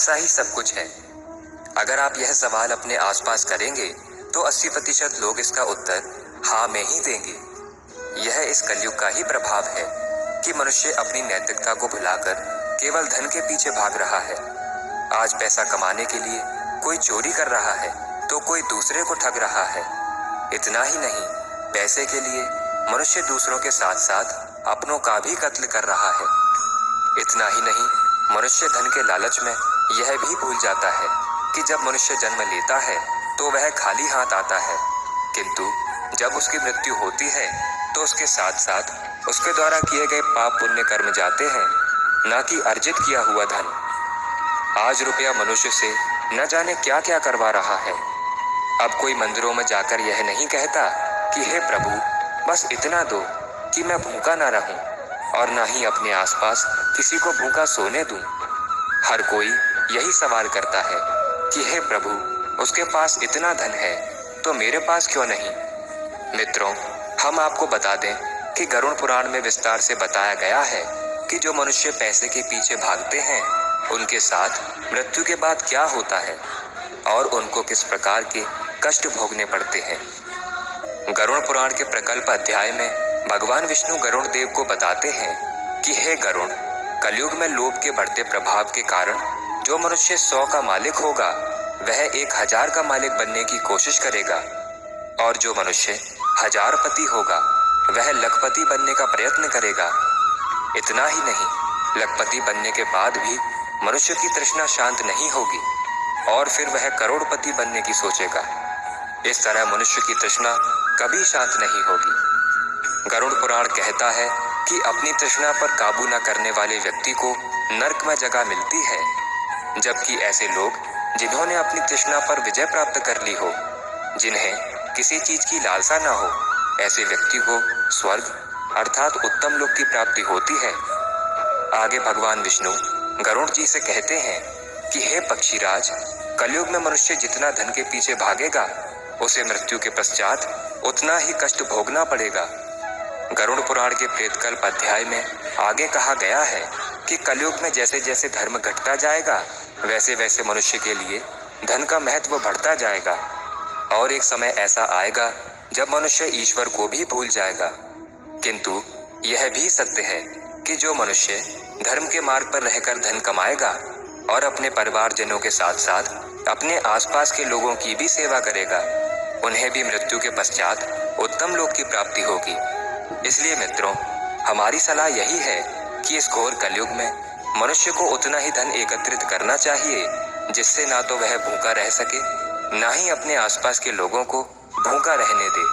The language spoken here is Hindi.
ऐसा ही सब कुछ है। अगर आप यह सवाल अपने आसपास करेंगे तो 80% लोग इसका उत्तर हाँ में ही देंगे। यह इस कलयुग का ही प्रभाव है कि मनुष्य अपनी नैतिकता को भुलाकर केवल धन के पीछे भाग रहा है। आज पैसा कमाने के लिए कोई चोरी कर रहा है तो कोई दूसरे को ठग रहा है। इतना ही नहीं, पैसे के लिए मनुष्य दूसरों के साथ साथ अपनों का भी कत्ल कर रहा है। इतना ही नहीं, मनुष्य धन के लालच में यह भी भूल जाता है कि जब मनुष्य जन्म लेता है तो वह खाली हाथ आता है, किंतु जब उसकी मृत्यु होती है तो उसके साथ साथ उसके द्वारा किए गए पाप पुण्य कर्म जाते हैं, न कि अर्जित किया हुआ धन। आज रुपया मनुष्य से न जाने क्या क्या करवा रहा है। अब कोई मंदिरों में जाकर यह नहीं कहता कि हे प्रभु, बस इतना दो कि मैं भूखा ना रहूं, और ना ही अपने आसपास किसी को भूखा सोने दूं। हर कोई यही सवाल करता है कि हे प्रभु, उसके पास इतना धन है तो मेरे पास क्यों नहीं। मित्रों, हम आपको बता दें कि गरुड़ पुराण में विस्तार से बताया गया है कि जो मनुष्य पैसे के पीछे भागते हैं उनके साथ मृत्यु के बाद क्या होता है और उनको किस प्रकार के कष्ट भोगने पड़ते हैं। गरुड़ पुराण के प्रकल्प अध्याय में भगवान विष्णु गरुड़ देव को बताते हैं कि हे गरुड़, कलयुग में लोभ के बढ़ते प्रभाव के कारण जो मनुष्य 100 का मालिक होगा वह 1000 का मालिक बनने की कोशिश करेगा, और जो मनुष्य 1000 पति होगा वह लखपति बनने का प्रयत्न करेगा। इतना ही नहीं, लखपति बनने के बाद भी मनुष्य की तृष्णा शांत नहीं होगी और फिर वह करोड़पति बनने की सोचेगा। इस तरह मनुष्य की तृष्णा कभी शांत नहीं होगी। गरुड़ पुराण कहता है कि अपनी तृष्णा पर काबू न करने वाले व्यक्ति को नरक में जगह मिलती है, जबकि ऐसे लोग जिन्होंने अपनी तृष्णा पर विजय प्राप्त कर ली हो, जिन्हें किसी चीज की लालसा न हो, ऐसे व्यक्ति को स्वर्ग अर्थात उत्तम लोक की प्राप्ति होती है। आगे भगवान विष्णु गरुड़ जी से कहते हैं कि हे पक्षीराज, कलयुग में मनुष्य जितना धन के पीछे भागेगा उसे मृत्यु के पश्चात उतना ही कष्ट भोगना पड़ेगा। गरुड़ पुराण के प्रेतकल्प अध्याय में आगे कहा गया है कि कलयुग में जैसे जैसे धर्म घटता जाएगा वैसे वैसे मनुष्य के लिए धन का महत्व बढ़ता जाएगा, और एक समय ऐसा आएगा जब मनुष्य ईश्वर को भी भूल जाएगा। किंतु यह भी सत्य है कि जो मनुष्य धर्म के मार्ग पर रहकर धन कमाएगा और अपने परिवारजनों के साथ साथ अपने आसपास के लोगों की भी सेवा करेगा, उन्हें भी मृत्यु के पश्चात उत्तम लोक की प्राप्ति होगी। इसलिए मित्रों, हमारी सलाह यही है कि इस घोर कलयुग में मनुष्य को उतना ही धन एकत्रित करना चाहिए जिससे ना तो वह भूखा रह सके, ना ही अपने आसपास के लोगों को भूखा रहने दे।